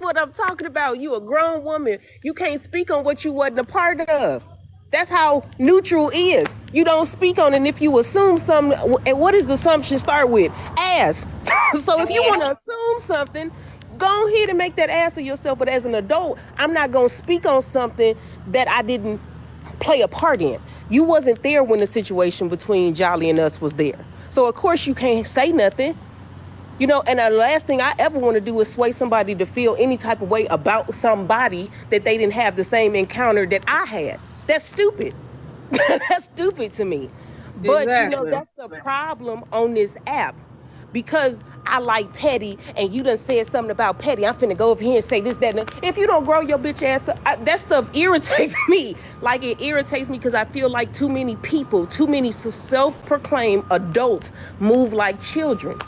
what I'm talking about. You a grown woman. You can't speak on what you wasn't a part of. That's how neutral is. You don't speak on it. And if you assume something, and what does assumption start with? Ask. So if you want to assume something, go ahead and make that ass of yourself. But as an adult, I'm not going to speak on something that I didn't play a part in. You wasn't there when the situation between Jolly and us was there. So of course you can't say nothing. You know, and the last thing I ever want to do is sway somebody to feel any type of way about somebody that they didn't have the same encounter that I had. That's stupid. That's stupid to me. But you know, that's the problem on this app. Because I like petty and you done said something about petty, I'm finna go over here and say this, that, and that. If you don't grow your bitch ass up, that stuff irritates me. Like, it irritates me because I feel like too many people, too many self-proclaimed adults move like children.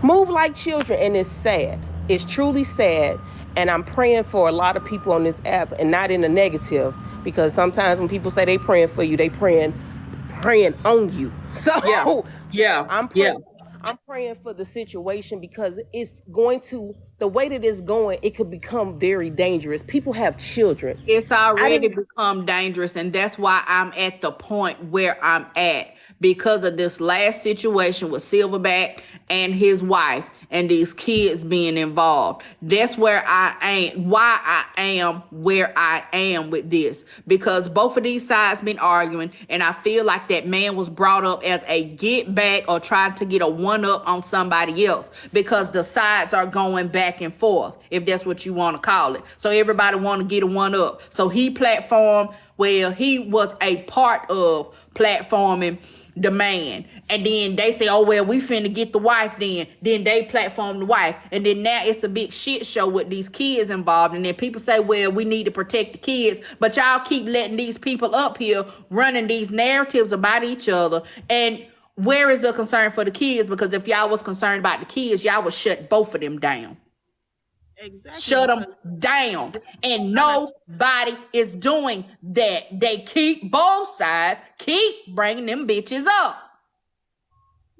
Move like children, and it's sad. It's truly sad, and I'm praying for a lot of people on this app, and not in a negative, because sometimes when people say they praying for you, they praying on you. So yeah, I'm praying for the situation because it's going to, the way that it's going, it could become very dangerous. People have children. It's already become dangerous, and that's why I'm at the point where I'm at because of this last situation with Silverback and his wife and these kids being involved. That's where I am, why I am where I am with this, because both of these sides been arguing, and I feel like that man was brought up as a get back or trying to get a one up on somebody else, because the sides are going back and forth, if that's what you want to call it. So everybody want to get a one up. So he platformed, well, he was a part of platforming the man, and then they say, oh well, we finna get the wife. Then they platform the wife, and then now it's a big shit show with these kids involved. And then people say, well, we need to protect the kids, but y'all keep letting these people up here running these narratives about each other. And where is the concern for the kids? Because if y'all was concerned about the kids, y'all would shut both of them down. Exactly. Shut them down. And nobody is doing that. They keep, both sides keep bringing them bitches up.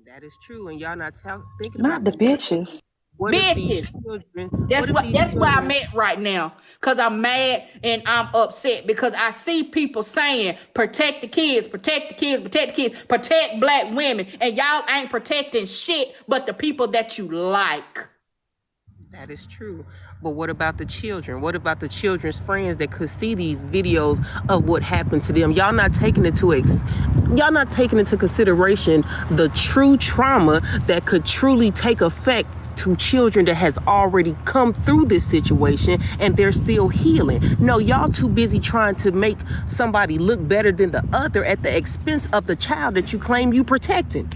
That is true. And y'all not thinking not about the bitches. Bitches. That's where I'm at right now. Because I'm mad and I'm upset because I see people saying protect the kids, protect the kids, protect the kids, protect black women, and y'all ain't protecting shit but the people that you like. That is true. But what about the children? What about the children's friends that could see these videos of what happened to them? Y'all not taking into consideration the true trauma that could truly take effect to children that has already come through this situation and they're still healing. No, y'all too busy trying to make somebody look better than the other at the expense of the child that you claim you protecting.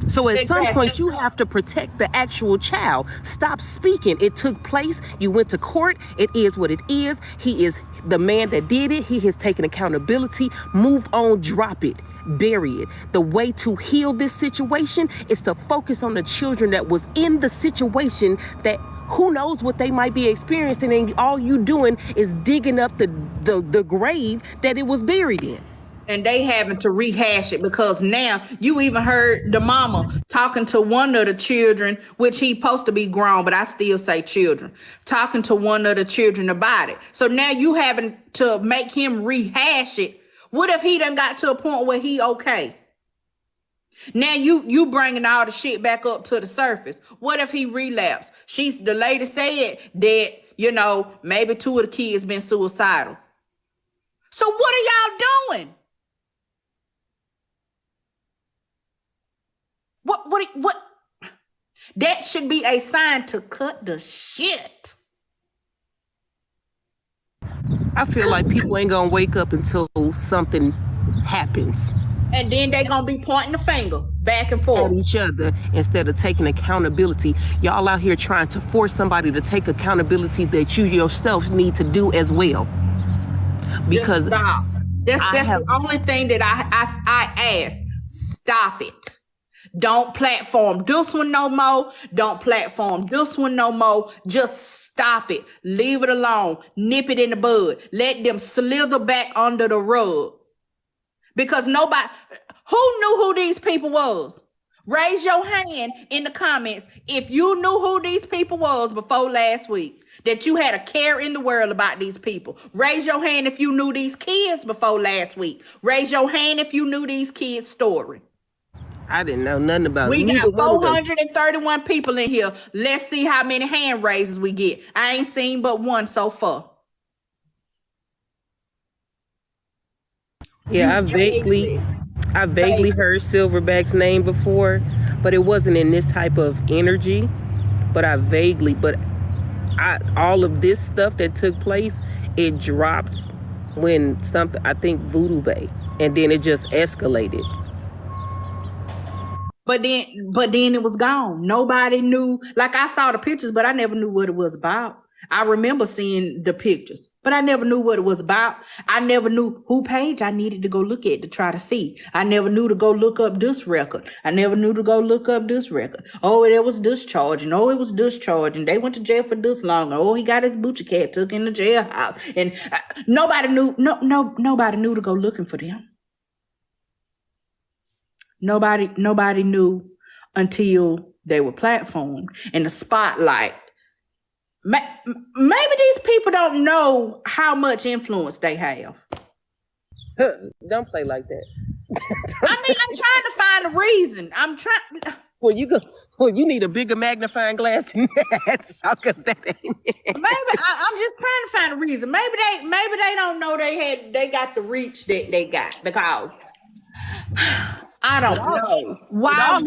So at some point, you have to protect the actual child. Stop speaking. It took place. You went to court. It is what it is. He is the man that did it. He has taken accountability. Move on, drop it, bury it. The way to heal this situation is to focus on the children that was in the situation, that who knows what they might be experiencing, and all you doing is digging up the grave that it was buried in. And they having to rehash it, because now you even heard the mama talking to one of the children, which he supposed to be grown, but I still say children, talking to one of the children about it. So now you having to make him rehash it. What if he done got to a point where he okay? Now you bringing all the shit back up to the surface. What if he relapsed? The lady said that, you know, maybe 2 of the kids been suicidal. So what are y'all doing? What? That should be a sign to cut the shit. I feel like people ain't gonna wake up until something happens. And then they gonna be pointing the finger back and forth at each other instead of taking accountability. Y'all out here trying to force somebody to take accountability that you yourself need to do as well. Because just stop. That's the only thing that I ask. Stop it. Don't platform this one no more. Don't platform this one no more. Just stop it. Leave it alone. Nip it in the bud. Let them slither back under the rug. Because nobody, who knew who these people was? Raise your hand in the comments if you knew who these people was before last week. That you had a care in the world about these people. Raise your hand if you knew these kids before last week. Raise your hand if you knew these kids' story. I didn't know nothing about We neither got one of them. 431 people in here. Let's see how many hand raises we get. I ain't seen but one so far. Yeah, I vaguely heard Silverback's name before, but it wasn't in this type of energy. But all of this stuff that took place, it dropped when I think Voodoo Bay, and then it just escalated. But then it was gone. Nobody knew. Like, I saw the pictures, but I never knew what it was about. I remember seeing the pictures, but I never knew what it was about. I never knew who page I needed to go look at to try to see. I never knew to go look up this record. I never knew to go look up this record. Oh, it was discharging. Oh, it was discharging. They went to jail for this long. Oh, he got his butcher cat took in the jailhouse. And nobody knew. Nobody knew to go looking for them. Nobody knew until they were platformed in the spotlight. Maybe these people don't know how much influence they have. Don't play like that. I mean, I'm trying to find a reason. I'm trying. Well, you need a bigger magnifying glass than that. That ain't it. Maybe I'm just trying to find a reason. Maybe they don't know they got the reach that they got, because I don't know why.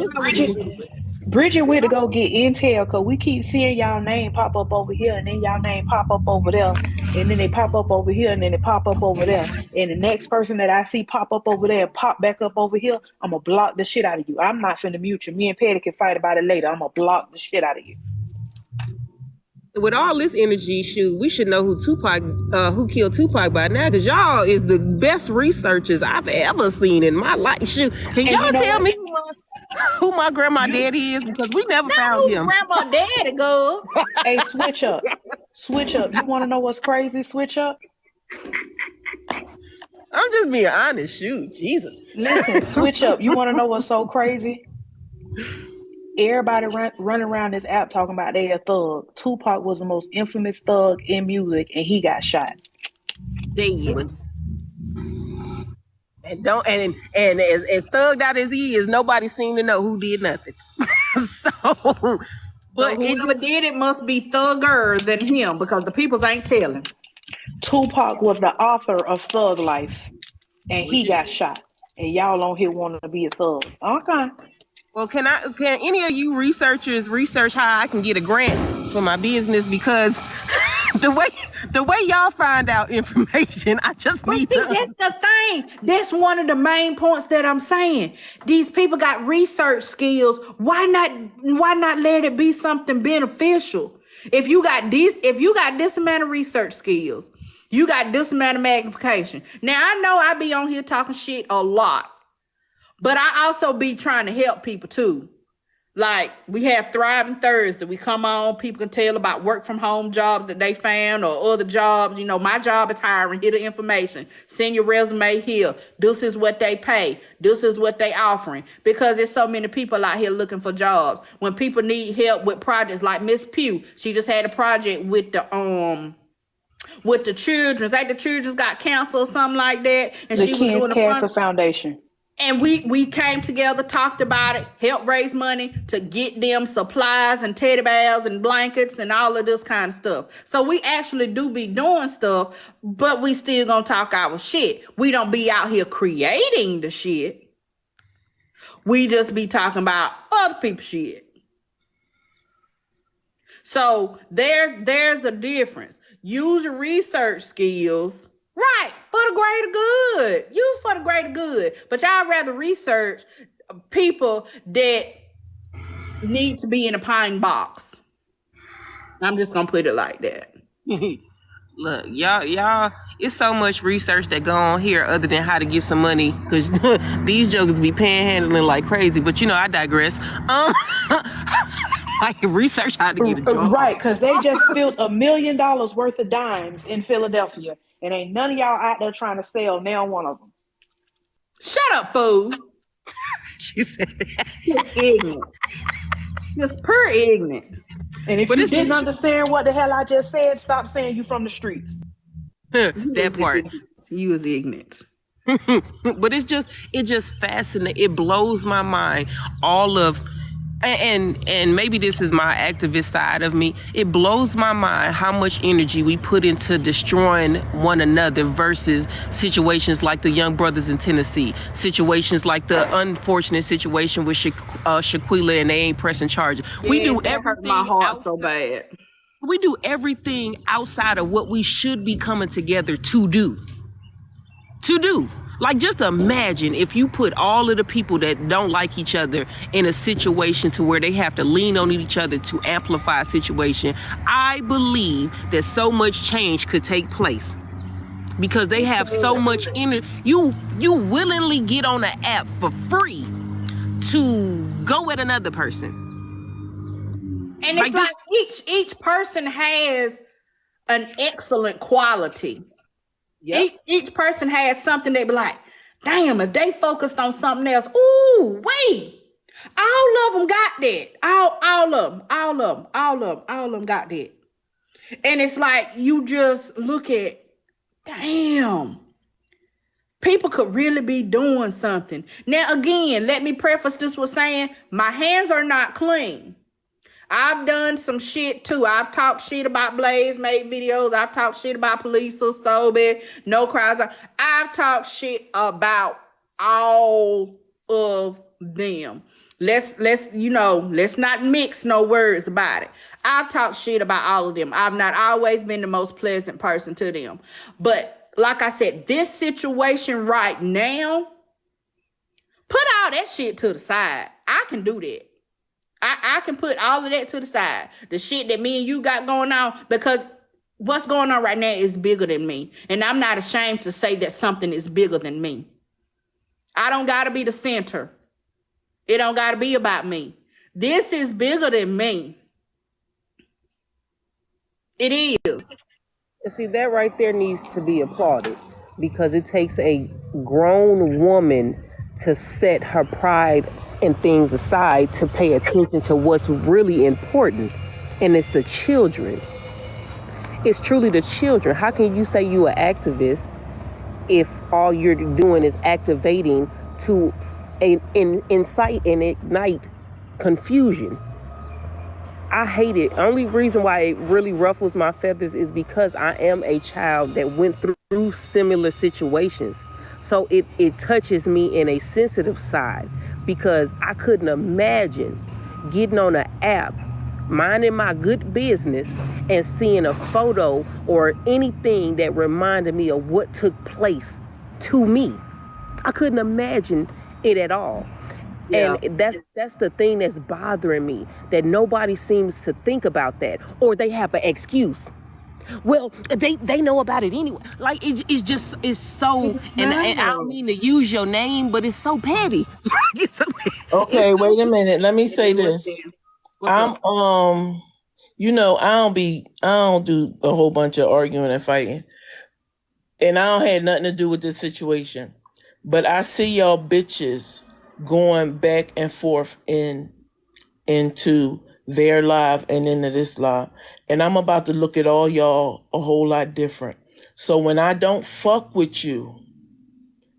Bridget went to go get intel because we keep seeing y'all name pop up over here and then y'all name pop up over there and then they pop up over here and then they pop up over there. And the next person that I see pop up over there and pop back up over here, I'm going to block the shit out of you. I'm not finna mute you. Me and Patty can fight about it later. I'm going to block the shit out of you. With all this energy, we should know who killed Tupac by now, because y'all is the best researchers I've ever seen in my life. Can y'all tell me who my grandma daddy is? Because we never found him. Grandma daddy, girl. Hey, switch up. You want to know what's crazy? Switch up. I'm just being honest. Shoot, Jesus. Listen, switch up. You want to know what's so crazy? Everybody running around this app talking about they a thug. Tupac was the most infamous thug in music, and he got shot. Dead. And as thugged out as he is, nobody seemed to know who did nothing. But whoever did it must be thugger than him, because the peoples ain't telling. Tupac was the author of Thug Life, and he got shot. And y'all on here wanting to be a thug. Okay. Well, can any of you researchers research how I can get a grant for my business? Because the way y'all find out information, I just need to. That's the thing. That's one of the main points that I'm saying. These people got research skills. Why not let it be something beneficial? If you got this amount of research skills, you got this amount of magnification. Now, I know I be on here talking shit a lot, but I also be trying to help people too. Like, we have Thriving Thursday. We come on, people can tell about work from home jobs that they found or other jobs. You know, my job is hiring. Here the information. Send your resume here. This is what they pay. This is what they offering. Because there's so many people out here looking for jobs. When people need help with projects, like Miss Pugh, she just had a project with the children. Like the children's got cancer or something like that. And the she was doing Cancer Foundation. And we came together, talked about it, helped raise money to get them supplies and teddy bears and blankets and all of this kind of stuff. So we actually do be doing stuff, but we still gonna talk our shit. We don't be out here creating the shit. We just be talking about other people's shit. So there's a difference. Use your research skills. Right, for the greater good. Use for the greater good. But y'all rather research people that need to be in a pine box. I'm just gonna put it like that. Look, y'all, it's so much research that go on here other than how to get some money, because these jokers be panhandling like crazy. But I digress. I can research how to get a job. Right, because they just spilled $1 million worth of dimes in Philadelphia. And ain't none of y'all out there trying to sell now one of them. Shut up, fool. She said, Just ignorant. Just pure ignorant. And if But you it's didn't the- understand what the hell I just said, stop saying you from the streets. that part. You was ignorant. But it just fascinates. It blows my mind. All of, and maybe this is my activist side of me. It blows my mind how much energy we put into destroying one another versus situations like the young brothers in Tennessee, situations like the unfortunate situation with Shaquilla, and they ain't pressing charges. We do that hurt everything my heart outside- so bad. We do everything outside of what we should be coming together to do. Like, just imagine if you put all of the people that don't like each other in a situation to where they have to lean on each other to amplify a situation. I believe that so much change could take place because they have so much energy. You willingly get on an app for free to go at another person. And it's like each person has an excellent quality. Yep. Each person has something they be like, damn, if they focused on something else, ooh, wait. All of them got that. All of them got that. And it's like you just look at, damn, people could really be doing something. Now, again, let me preface this with saying my hands are not clean. I've done some shit too. I've talked shit about Blaze, made videos. I've talked shit about police or Sobe, no crowds. I've talked shit about all of them. Let's not mix no words about it. I've talked shit about all of them. I've not always been the most pleasant person to them. But like I said, this situation right now, put all that shit to the side. I can do that. I can put all of that to the side. The shit that me and you got going on, because what's going on right now is bigger than me. And I'm not ashamed to say that something is bigger than me. I don't got to be the center. It don't got to be about me. This is bigger than me. It is. And see, that right there needs to be applauded because it takes a grown woman to set her pride and things aside to pay attention to what's really important. And it's the children. It's truly the children. How can you say you an activist if all you're doing is activating to incite and ignite confusion? I hate it. Only reason why it really ruffles my feathers is because I am a child that went through similar situations. So it touches me in a sensitive side because I couldn't imagine getting on an app, minding my good business, and seeing a photo or anything that reminded me of what took place to me. I couldn't imagine it at all. Yeah. And that's the thing that's bothering me, that nobody seems to think about that, or they have an excuse. Well, they know about it anyway. Like it's so, and I don't mean to use your name, but it's so petty. It's so petty. Okay, wait a minute. Let me say this. I don't do a whole bunch of arguing and fighting. And I don't have nothing to do with this situation. But I see y'all bitches going back and forth into their live and into this live. And I'm about to look at all y'all a whole lot different. So when I don't fuck with you,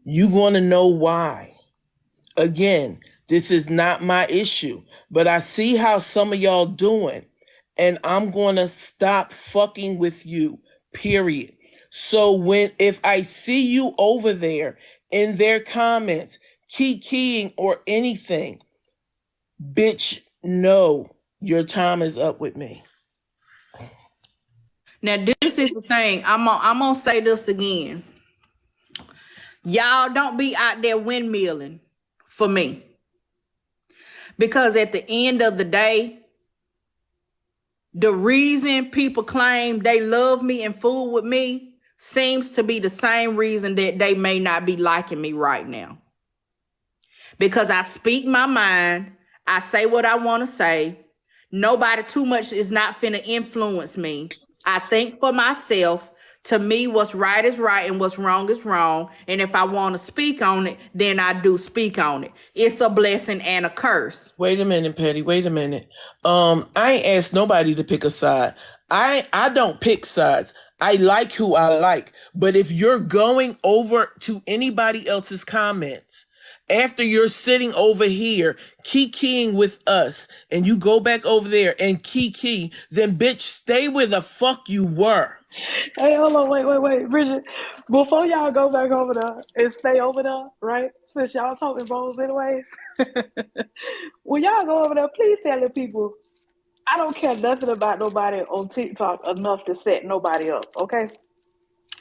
you gonna know why. Again, this is not my issue, but I see how some of y'all doing, and I'm gonna stop fucking with you, period. So if I see you over there in their comments, keying or anything, bitch, no, your time is up with me. Now, this is the thing. I'm gonna say this again. Y'all don't be out there windmilling for me. Because at the end of the day, the reason people claim they love me and fool with me seems to be the same reason that they may not be liking me right now. Because I speak my mind. I say what I want to say. Nobody too much is not finna influence me. I think for myself. To me, what's right is right and what's wrong is wrong. And if I want to speak on it, then I do speak on it. It's a blessing and a curse. Wait a minute, Petty. Wait a minute. I ain't asked nobody to pick a side. I don't pick sides. I like who I like. But if you're going over to anybody else's comments after you're sitting over here kikiing with us and you go back over there and kiki, then bitch, stay where the fuck you were. Hey, hold on, wait, Bridget. Before y'all go back over there and stay over there, right? Since y'all talking bones anyways, when y'all go over there, please tell the people, I don't care nothing about nobody on TikTok enough to set nobody up, okay?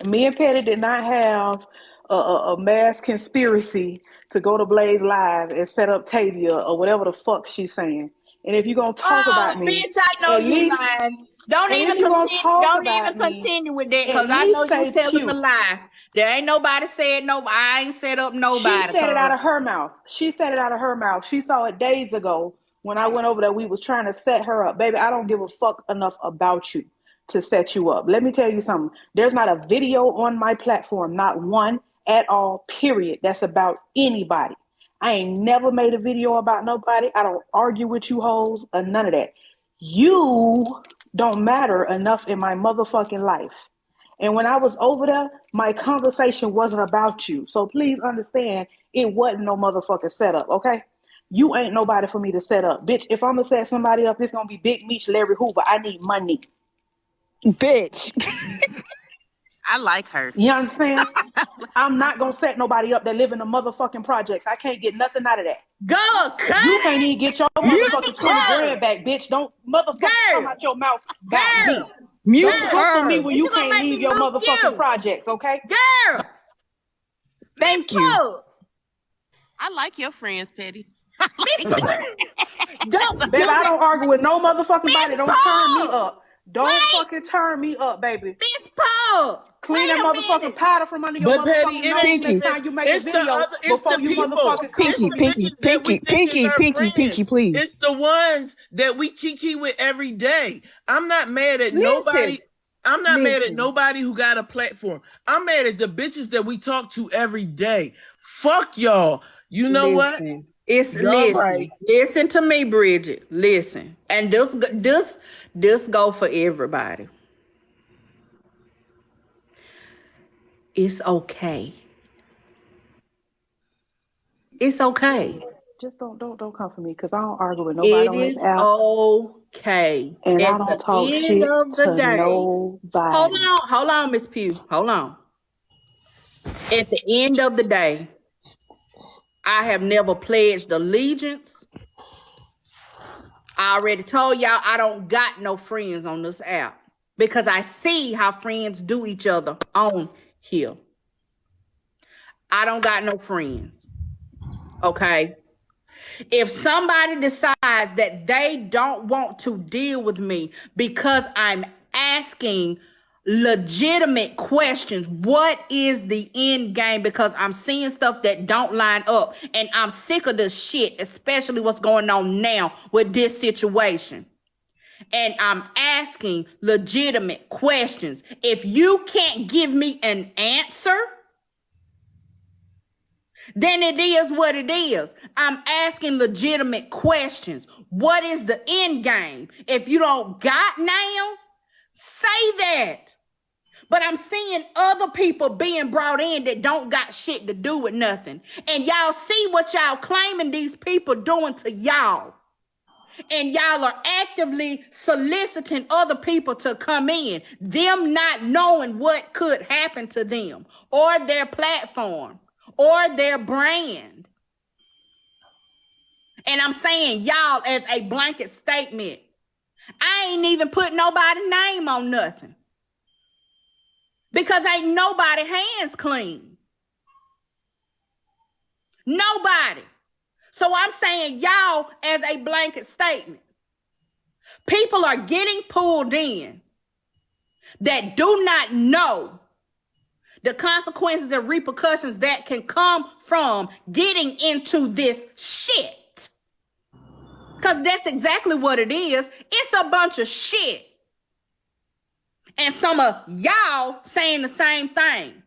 Me and Petty did not have a mass conspiracy to go to Blaze Live and set up Tavia or whatever the fuck she's saying. And if you're going to talk about me, bitch, I know at you least- lying. Don't and even if you gonna continue. talk Don't about even me, continue with that, at because I know least you say telling cute. a lie. There ain't nobody said no. I ain't set up nobody. She said it out of cuz. her mouth. She said it out of her mouth. She saw it days ago when I went over there. We was trying to set her up. Baby, I don't give a fuck enough about you to set you up. Let me tell you something. There's not a video on my platform, not one at all, period, that's about anybody. I ain't never made a video about nobody. I don't argue with you hoes or none of that. You don't matter enough in my motherfucking life. And when I was over there, my conversation wasn't about you. So please understand, it wasn't no motherfucking setup, okay? You ain't nobody for me to set up. Bitch, if I'm gonna set somebody up, it's gonna be Big Meech, Larry Hoover. I need money. Bitch. I like her. You understand? I'm not gonna set nobody up that live in the motherfucking projects. I can't get nothing out of that. Go, cut. You can't even get your motherfucking 20 her. grand back, bitch. Don't motherfucking Girl. come out your mouth about Girl. me. Mute Don't come for me her. when You you gonna can't make leave me your mute motherfucking you. projects, okay? Girl. Thank you. Fuck. I like your friends, Petty. Don't Baby, do I that. don't argue with no motherfucking body. Don't turn me Paul. up. Don't Wait. fucking turn me up, baby. Miss Paul. Clean Wait that a motherfucking minute. powder from under your But Petty, motherfucking it nose ain't next Pinky. time you make a it's the video other, it's before the you people. motherfucking come It's for the me. bitches that we think is our Pinky, friends. please. It's the ones that we kiki with every day. I'm not mad at nobody. I'm not mad at nobody who got a platform. I'm mad at the bitches that we talk to every day. Fuck y'all. You know what? Listen, right. listen to me, Bridget. Listen, and this go for everybody. It's okay. It's okay. Just don't come for me because I don't argue with nobody It on this is app. okay. And I At don't the talk end shit of the to day, nobody. hold on, Miss Pugh. Hold on. At the end of the day, I have never pledged allegiance. I already told y'all I don't got no friends on this app because I see how friends do each other on here. I don't got no friends. Okay. If somebody decides that they don't want to deal with me because I'm asking legitimate questions, what is the end game? Because I'm seeing stuff that don't line up and I'm sick of this shit, especially what's going on now with this situation. And I'm asking legitimate questions. If you can't give me an answer, then it is what it is. I'm asking legitimate questions. What is the end game? If you don't got now, say that. But I'm seeing other people being brought in that don't got shit to do with nothing. And y'all see what y'all claiming these people doing to y'all. And y'all are actively soliciting other people to come in, them not knowing what could happen to them or their platform or their brand. And I'm saying y'all as a blanket statement. I ain't even put nobody's name on nothing. Because ain't nobody hands clean. Nobody. So I'm saying y'all as a blanket statement. People are getting pulled in that do not know the consequences and repercussions that can come from getting into this shit. Because that's exactly what it is. It's a bunch of shit. And some of y'all saying the same thing.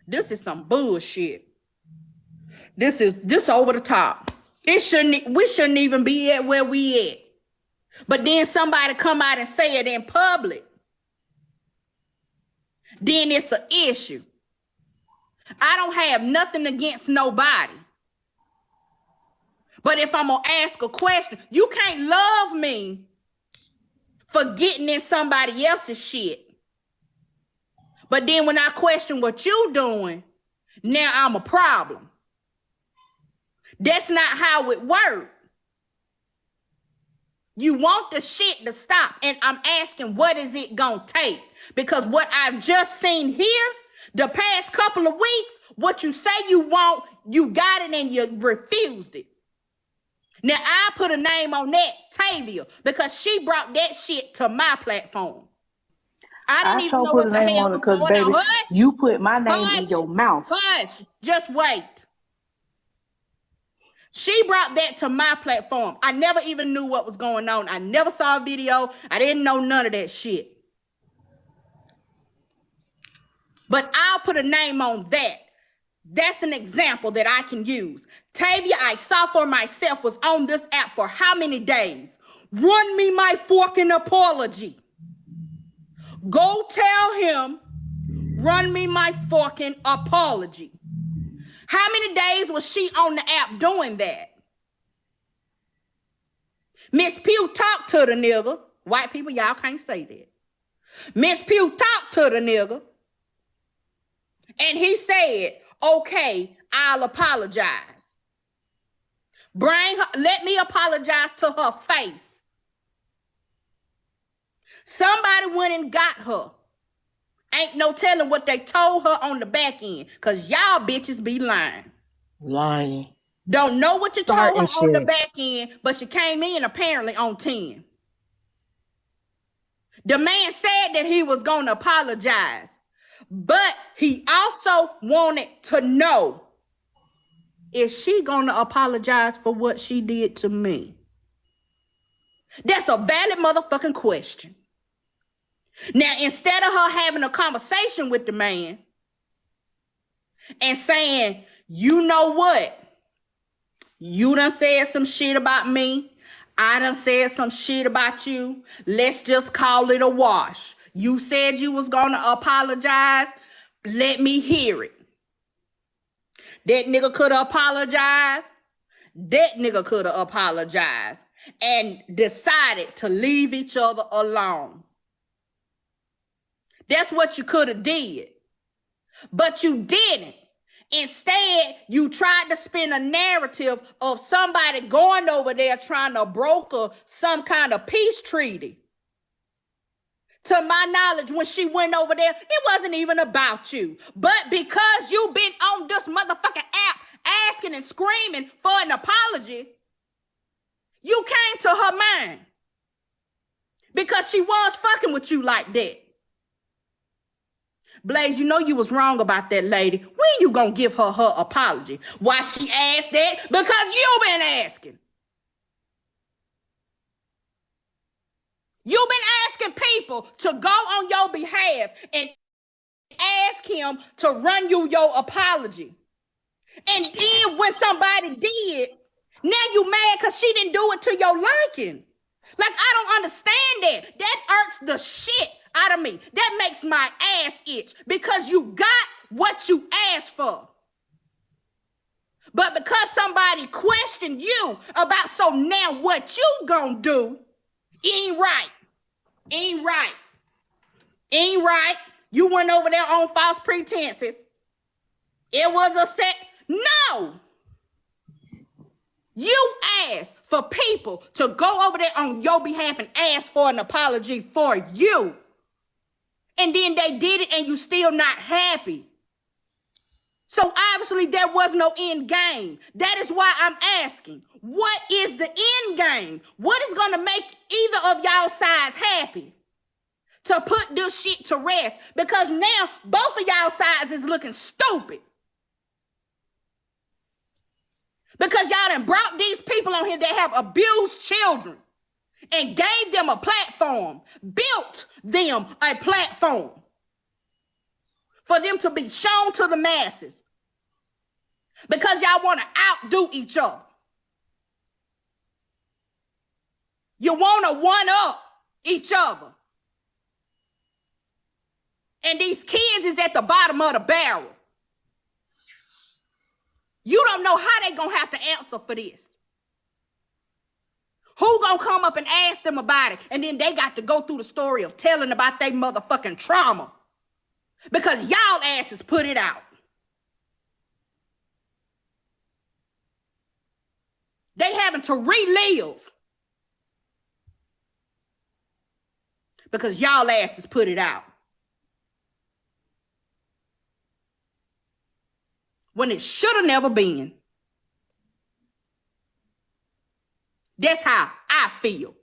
This is some bullshit. This over the top. We shouldn't even be at where we at. But then somebody come out and say it in public. Then it's an issue. I don't have nothing against nobody. But if I'm gonna ask a question, you can't love me for getting in somebody else's shit. But then when I question what you doing, now I'm a problem. That's not how it works. You want the shit to stop. And I'm asking, what is it gonna take? Because what I've just seen here, the past couple of weeks, what you say you want, you got it and you refused it. Now, I put a name on that, Tavia, because she brought that shit to my platform. I didn't even know what the hell was going on. Hush. You put my name in your mouth. Hush. Just wait. She brought that to my platform. I never even knew what was going on. I never saw a video. I didn't know none of that shit. But I'll put a name on that. That's an example that I can use. Tavia, I saw for myself, was on this app for how many days? Run me my fucking apology. Go tell him, run me my fucking apology. How many days was she on the app doing that? Miss Pugh talked to the nigga. White people, y'all can't say that. Miss Pugh talked to the nigga. And he said, okay, I'll apologize. Bring her, let me apologize to her face. Somebody went and got her. Ain't no telling what they told her on the back end, because y'all bitches be lying. Lying. Don't know what you told her on the back end, but she came in apparently on 10. The man said that he was going to apologize, but he also wanted to know, is she going to apologize for what she did to me? That's a valid motherfucking question. Now, instead of her having a conversation with the man and saying, you know what? You done said some shit about me. I done said some shit about you. Let's just call it a wash. You said you was going to apologize. Let me hear it. That nigga could have apologized. That nigga could have apologized and decided to leave each other alone. That's what you could have did. But you didn't. Instead, you tried to spin a narrative of somebody going over there trying to broker some kind of peace treaty. To my knowledge, when she went over there, it wasn't even about you. But because you've been on this motherfucking app asking and screaming for an apology, you came to her mind. Because she was fucking with you like that. Blaze, you know you was wrong about that lady. When you gonna give her her apology? Why she asked that? Because you been asking. You've been asking people to go on your behalf and ask him to run you your apology. And then when somebody did, now you mad because she didn't do it to your liking. Like, I don't understand that. That irks the shit out of me. That makes my ass itch because you got what you asked for. But because somebody questioned you about, so now what you gonna do, ain't right. Ain't right. Ain't right. You went over there on false pretenses. It was a set. No. You asked for people to go over there on your behalf and ask for an apology for you. And then they did it and you still not happy. So obviously there was no end game. That is why I'm asking, what is the end game? What is going to make either of y'all sides happy to put this shit to rest? Because now both of y'all sides is looking stupid. Because y'all done brought these people on here that have abused children. and gave them a platform, built them a platform for them to be shown to the masses because y'all want to outdo each other. You want to one-up each other. And these kids is at the bottom of the barrel. You don't know how they gonna have to answer for this. Who gonna come up and ask them about it? And then they got to go through the story of telling about their motherfucking trauma. Because y'all asses put it out. They having to relive. Because y'all asses put it out. When it should have never been. That's how I feel.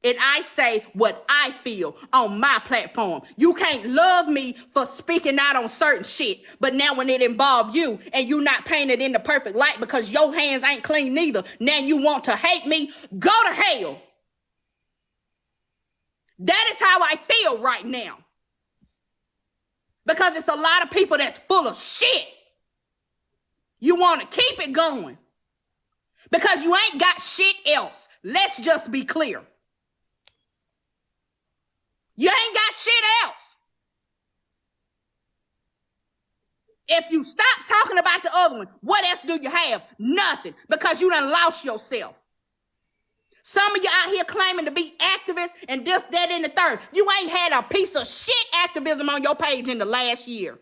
And I say what I feel on my platform. You can't love me for speaking out on certain shit. But now when it involves you and you not painted in the perfect light because your hands ain't clean neither, now you want to hate me, go to hell. That is how I feel right now. Because it's a lot of people that's full of shit. You want to keep it going. Because you ain't got shit else. Let's just be clear. You ain't got shit else. If you stop talking about the other one, what else do you have? Nothing. Because you done lost yourself. Some of you out here claiming to be activists and this, that, and the third. You ain't had a piece of shit activism on your page in the last year.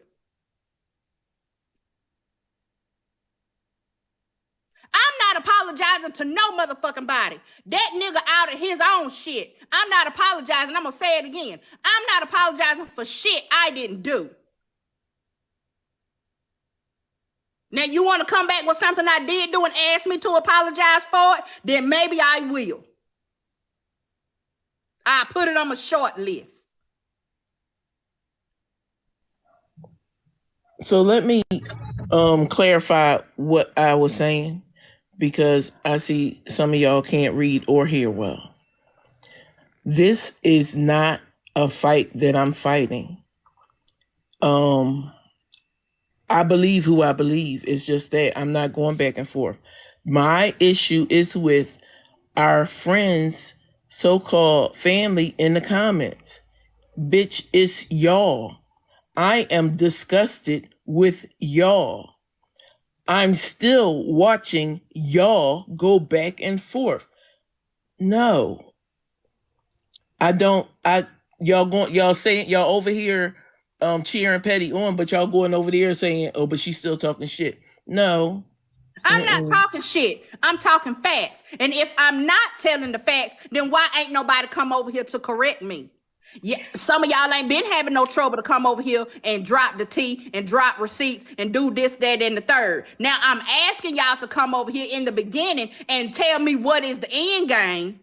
I'm not apologizing to no motherfucking body. That nigga out of his own shit. I'm not apologizing. I'm going to say it again. I'm not apologizing for shit I didn't do. Now, you want to come back with something I did do and ask me to apologize for it? Then maybe I will. I put it on my short list. So let me clarify what I was saying, because I see some of y'all can't read or hear well. This is not a fight that I'm fighting. I believe who I believe. It's just that I'm not going back and forth. My issue is with our friends, so-called family in the comments. Bitch, it's y'all. I am disgusted with y'all. I'm still watching y'all go back and forth. No. I don't, y'all saying, y'all over here cheering Petty on, but y'all going over there saying, oh, but she's still talking shit. No. I'm not talking shit. I'm talking facts. And if I'm not telling the facts, then why ain't nobody come over here to correct me? Yeah, some of y'all ain't been having no trouble to come over here and drop the tea and drop receipts and do this, that, and the third. Now I'm asking y'all to come over here in the beginning and tell me what is the end game.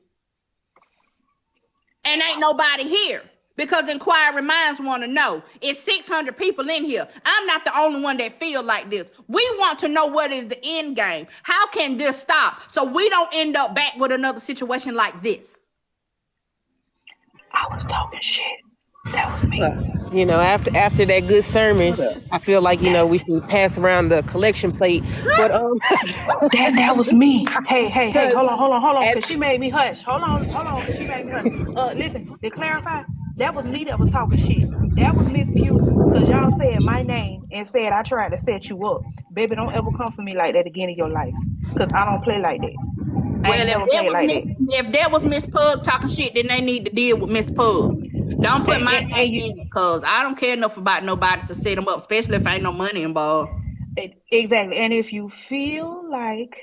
And ain't nobody here. Because inquiring minds want to know. It's 600 people in here. I'm not the only one that feel like this. We want to know what is the end game. How can this stop so we don't end up back with another situation like this? I was talking shit. That was me. You know, after that good sermon, I feel like, you know, we should pass around the collection plate. But that was me. Hey, hold on. Cause she made me hush. Hold on. Cause she made me hush. Listen, to clarify, that was me that was talking shit. That was Miss Pugh. Cause y'all said my name and said I tried to set you up. Baby, don't ever come for me like that again in your life. Cause I don't play like that. Well, if that was Miss Pug talking shit, then they need to deal with Miss Pug. Don't put my name in, because I don't care enough about nobody to set them up, especially if ain't no money involved. Exactly. And if you feel like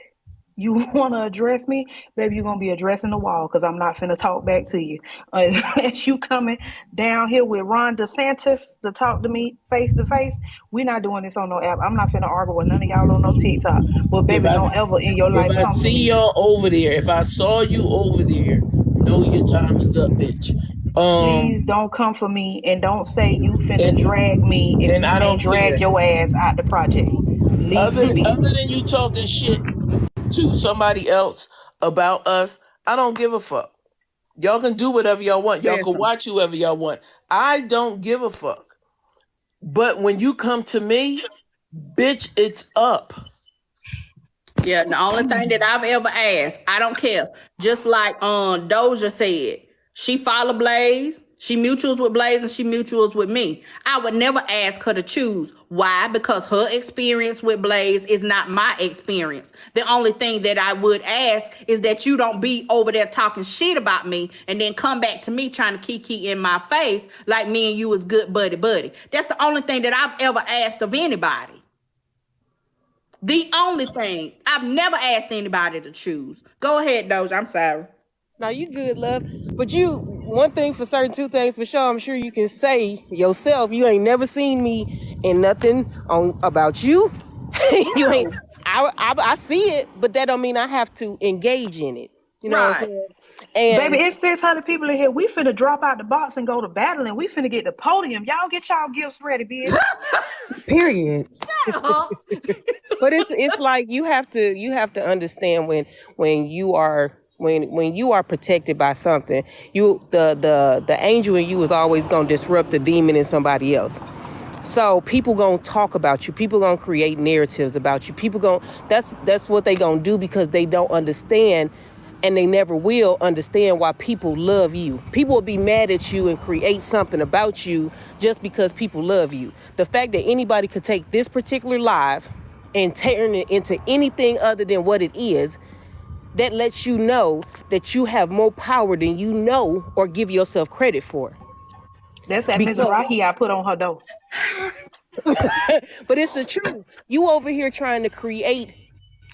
you want to address me, baby, you're going to be addressing the wall, because I'm not finna talk back to you. Unless you coming down here with Ron DeSantis to talk to me face to face, we're not doing this on no app. I'm not finna argue with none of y'all on no TikTok. But baby, don't ever in your life come to me. If I see y'all over there, if I saw you over there, know your time is up, bitch. Please don't come for me, and don't say you finna drag me if and I don't drag your ass out the project. Other than you talking shit to somebody else about us, I don't give a fuck. Y'all can do whatever y'all want. Y'all can Listen. watch whoever y'all want. I don't give a fuck. But when you come to me, bitch, it's up. Yeah, the only thing that I've ever asked, I don't care. Just like Doja said, she follow Blaze, she mutuals with Blaze, and she mutuals with me. I would never ask her to choose. Why? Because her experience with Blaze is not my experience. The only thing that I would ask is that you don't be over there talking shit about me and then come back to me trying to kiki in my face like me and you was good buddy. That's the only thing that I've ever asked of anybody. The only thing. I've never asked anybody to choose. Go ahead, Doja. I'm sorry. No, you good, love. But one thing for certain, two things for sure, I'm sure you can say yourself, you ain't never seen me in nothing about you. You ain't. I see it, but that don't mean I have to engage in it. You know what I'm saying? And Baby, it's 600 people in here. We finna drop out the box and go to battle, and we finna get the podium. Y'all get y'all gifts ready, bitch. period. But it's like you have to understand when you are protected by something, the angel in you is always gonna disrupt the demon in somebody else. So people gonna talk about you. People gonna create narratives about you. That's what they gonna do because they don't understand, and they never will understand why people love you. People will be mad at you and create something about you just because people love you. The fact that anybody could take this particular live and turn it into anything other than what it is, that lets you know that you have more power than you know or give yourself credit for. That's that Mizrahi I put on her door. But it's the truth. You over here trying to create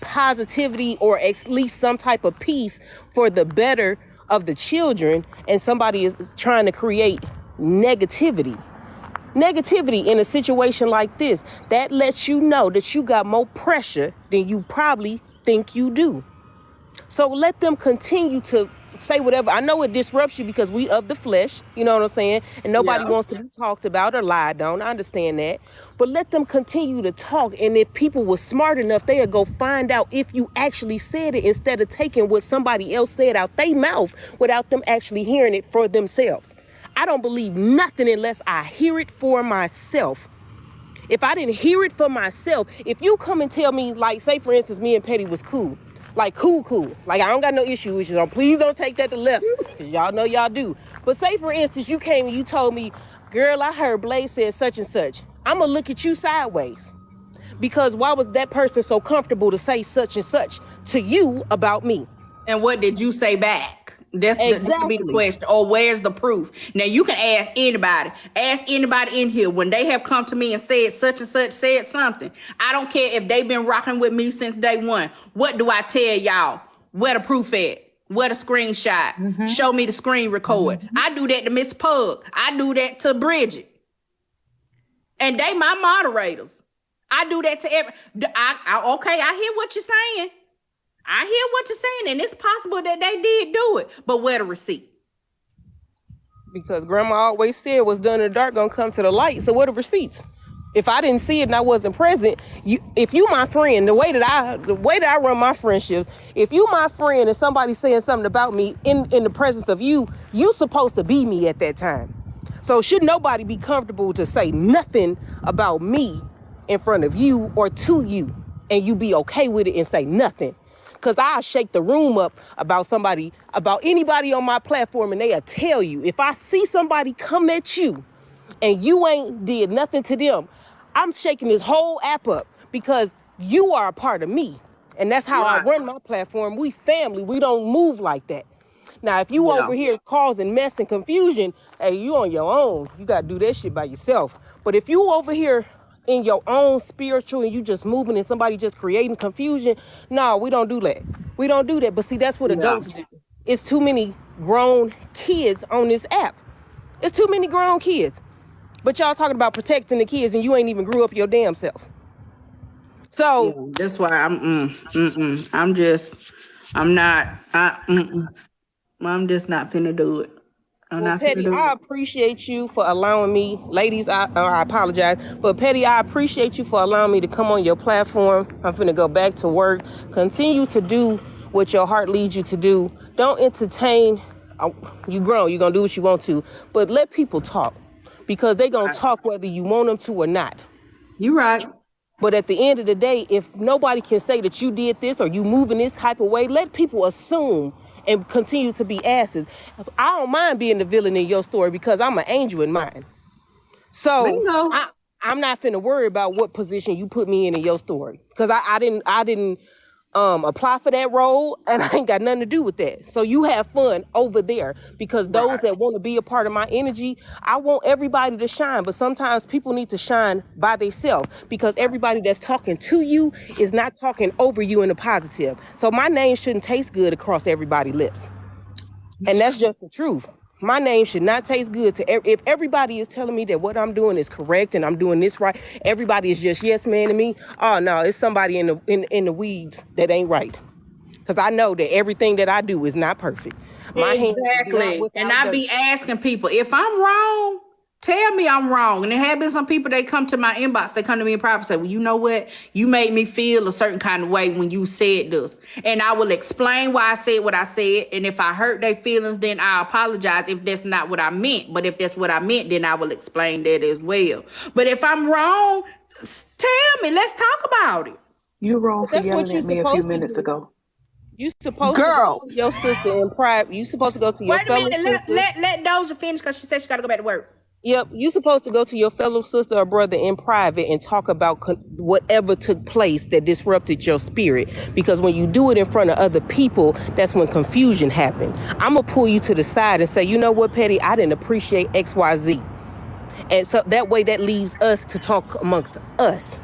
positivity or at least some type of peace for the better of the children, and somebody is trying to create negativity in a situation like this. That lets you know that you got more pressure than you probably think you do. So let them continue to say whatever. I know it disrupts you because we of the flesh, you know what I'm saying? And nobody wants to be talked about or lied on. I understand that. But let them continue to talk. And if people were smart enough, they'll go find out if you actually said it instead of taking what somebody else said out their mouth without them actually hearing it for themselves. I don't believe nothing unless I hear it for myself. If I didn't hear it for myself, if you come and tell me, like, say, for instance, me and Petty was cool. Like, cool. Like, I don't got no issue with you. Please don't take that to left, because y'all know y'all do. But say, for instance, you came and you told me, girl, I heard Blaze said such and such. I'm going to look at you sideways. Because why was that person so comfortable to say such and such to you about me? And what did you say back? That's Exactly. the question. Or where's the proof? Now you can ask anybody. Ask anybody in here when they have come to me and said such and such said something. I don't care if they've been rocking with me since day one. What do I tell y'all? Where the proof at? Where the screenshot? Mm-hmm. Show me the screen record. Mm-hmm. I do that to Miss Pug. I do that to Bridget. And they my moderators. I do that to every. Okay, I hear what you're saying. I hear what you're saying, and it's possible that they did do it, but where the receipt? Because grandma always said what's done in the dark gonna come to the light. So what are receipts? If I didn't see it and I wasn't present, if you my friend, the way that I run my friendships, if you my friend and somebody saying something about me in the presence of you supposed to be me at that time. So should nobody be comfortable to say nothing about me in front of you or to you, and you be okay with it and say nothing. Because I'll shake the room up about anybody on my platform, and they'll tell you. If I see somebody come at you and you ain't did nothing to them, I'm shaking this whole app up because you are a part of me. And that's how I run my platform. We family. We don't move like that. Now, if you over here causing mess and confusion, hey, you on your own. You got to do that shit by yourself. But if you over here in your own spiritual and you just moving and somebody just creating confusion, no, we don't do that. We don't do that. But see, that's what adults do. It's too many grown kids on this app. It's too many grown kids. But y'all talking about protecting the kids and you ain't even grew up your damn self. So that's why I'm just not finna do it. Well, Petty, I appreciate you for allowing me, ladies, I apologize, but Petty, I appreciate you for allowing me to come on your platform. I'm finna go back to work. Continue to do what your heart leads you to do. Don't entertain You grown, you gonna do what you want to, but let people talk, because they gonna Right. talk whether you want them to or not. You right. But at the end of the day, if nobody can say that you did this or you move in this type of way, let people assume and continue to be asses. I don't mind being the villain in your story because I'm an angel in mine. So Bingo. I'm not finna worry about what position you put me in your story, because I didn't apply for that role, and I ain't got nothing to do with that. So you have fun over there, because those Right. that want to be a part of my energy, I want everybody to shine, but sometimes people need to shine by themselves, because everybody that's talking to you is not talking over you in a positive. So my name shouldn't taste good across everybody's lips. And that's just the truth. My name should not taste good to if everybody is telling me that what I'm doing is correct and I'm doing this right. Everybody is just yes man to me. Oh no, it's somebody in the weeds that ain't right. Because I know that everything that I do is not perfect. My hands is not Exactly. without And I dirt. be asking people, if I'm wrong, tell me I'm wrong. And there have been some people, they come to my inbox, they come to me in private and say, well, you know what? You made me feel a certain kind of way when you said this. And I will explain why I said what I said. And if I hurt their feelings, then I apologize if that's not what I meant. But if that's what I meant, then I will explain that as well. But if I'm wrong, tell me. Let's talk about it. You wrong for That's what yelling you at me a few supposed to minutes do. ago. You supposed Girl. to go to your sister in private. You supposed to go to your Wait a fellow minute. sister. Let Doja finish, because she said she got to go back to work. Yep, you supposed to go to your fellow sister or brother in private and talk about whatever took place that disrupted your spirit. Because when you do it in front of other people, that's when confusion happened. I'm gonna pull you to the side and say, you know what, Petty, I didn't appreciate XYZ. And so that way that leaves us to talk amongst us.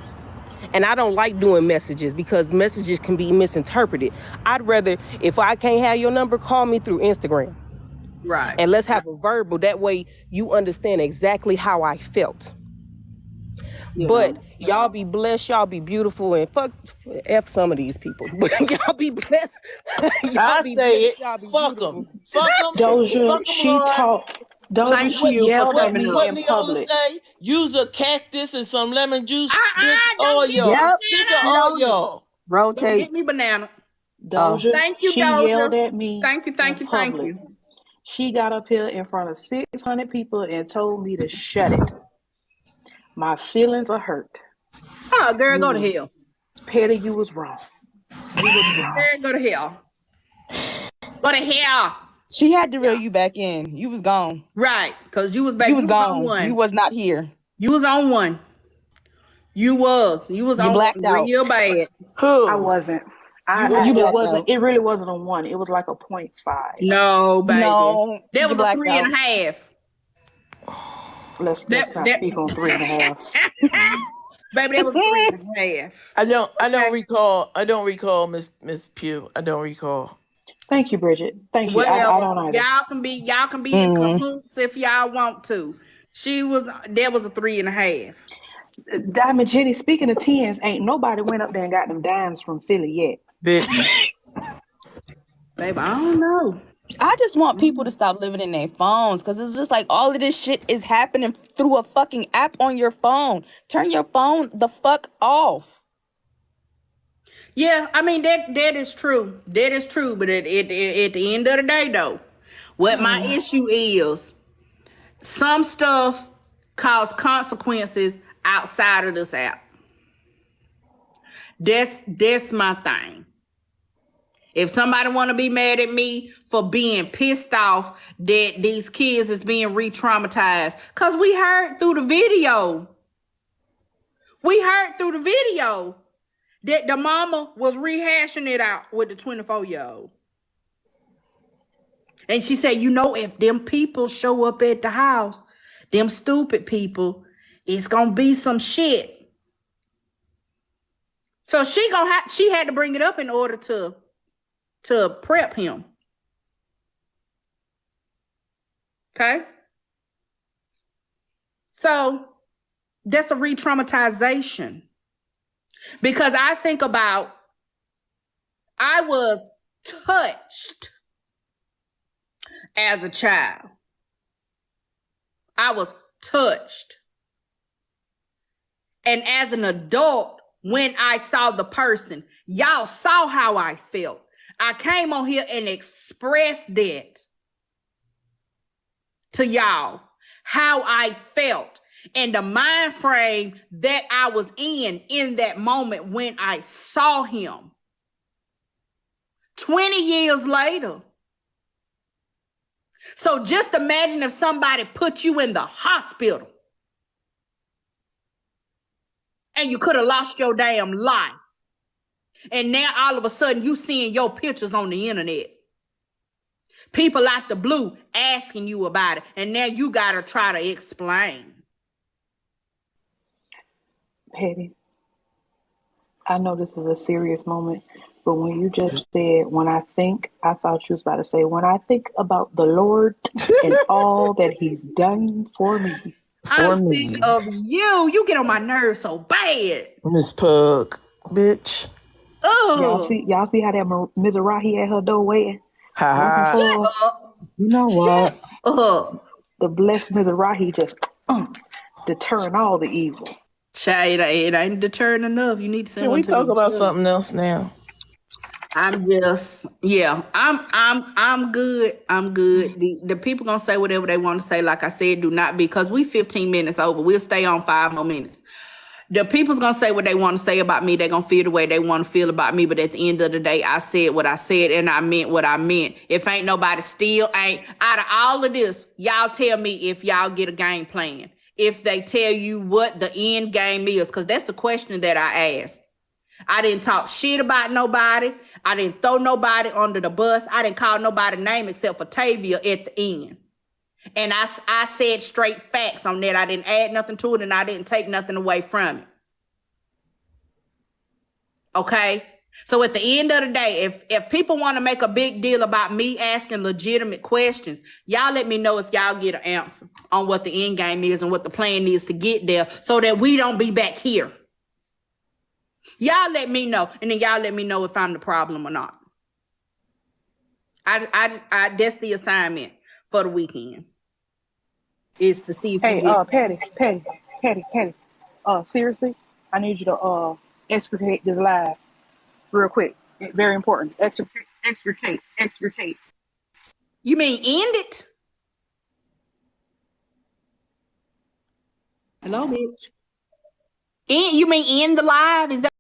And I don't like doing messages because messages can be misinterpreted. I'd rather, if I can't have your number, call me through Instagram. Right. And let's have a verbal. That way you understand exactly how I felt. But y'all be blessed, y'all be beautiful, and fuck F some of these people. But y'all be blessed. Y'all I be say blessed, y'all it. be Fuck beautiful. them. Fuck them. Doja, she talked. Doja, Thank she you for yelled at coming me up. What in Leola public. say? Use a cactus and some lemon juice. Bitch, Don't all get y'all. Yep. Sick of all y'all. Don't get Rotate. me banana. Doja, Thank you, she Doja. yelled at me Thank you, thank in you, thank public. you. She got up here in front of 600 people and told me to shut it. My feelings are hurt. Oh, girl, go to hell. Petty, you was wrong. You was wrong. Girl, go to hell. Go to hell. She had to reel you back in. You was gone. Right, because you was back. You was on gone. one. You was not here. You was on one. You was You on blacked one out. real bad. Who? I wasn't. You It blacked wasn't. out. It really wasn't a 1. It was like a 0.5. No, baby. No, That you was a blacked 3.5. Let's That- not that- speak on 3.5. Baby, that was a 3.5. I don't Okay. recall Miss Pugh. I don't recall. Thank you, Bridget. Thank you. Whatever. I don't either. Y'all can be in cahoots if y'all want to. That was a 3.5. Diamond Jenny, speaking of 10s, ain't nobody went up there and got them dimes from Philly yet. Bitch. Baby, I don't know. I just want people to stop living in their phones, because it's just like all of this shit is happening through a fucking app on your phone. Turn your phone the fuck off. Yeah, I mean that is true. That is true. But at the end of the day, though, what my issue is, some stuff cause consequences outside of this app. That's my thing. If somebody want to be mad at me for being pissed off that these kids is being re-traumatized, because we heard through the video. We heard through the video that the mama was rehashing it out with the 24-year-old. And she said, you know, if them people show up at the house, them stupid people, it's gonna be some shit. So she had to bring it up in order to prep him. Okay? So that's a re-traumatization. Because I think about, I was touched as a child. I was touched. And as an adult, when I saw the person, y'all saw how I felt. I came on here and expressed that. to y'all how I felt and the mind frame that I was in that moment when I saw him. 20 years later. So just imagine if somebody put you in the hospital and you could have lost your damn life. And now all of a sudden you seeing your pictures on the internet. People out the blue asking you about it. And now you got to try to explain. Petty, I know this is a serious moment, but when you just said, I thought you was about to say, when I think about the Lord and all that he's done for me. I'm sick of you. You get on my nerves so bad. Miss Pug, bitch. Oh, Y'all see how that Mizrahi at her door waiting? Ha Looking for her? You know what? The blessed Mizrahi just deterring all the evil. Child, it ain't deterring enough. You need to send Can one we to talk the about judge. something else now? I'm good. I'm good. The people gonna say whatever they want to say. Like I said, do not, because we 15 minutes over. We'll stay on 5 more minutes. The people's gonna say what they want to say about me. They're gonna feel the way they want to feel about me. But at the end of the day, I said what I said and I meant what I meant. If ain't nobody still ain't out of all of this, y'all tell me if y'all get a game plan. If they tell you what the end game is, because that's the question that I asked. I didn't talk shit about nobody. I didn't throw nobody under the bus. I didn't call nobody name except for Tavia at the end. And I said straight facts on that. I didn't add nothing to it and I didn't take nothing away from it. Okay? So at the end of the day, if people want to make a big deal about me asking legitimate questions, y'all let me know if y'all get an answer on what the end game is and what the plan is to get there so that we don't be back here. Y'all let me know, and then y'all let me know if I'm the problem or not. I that's the assignment for the weekend, is to see if Hey, we get Petty. Seriously, I need you to extricate this live real quick. Very important. Extricate. You mean end it? Hello, bitch. You mean end the live? Is that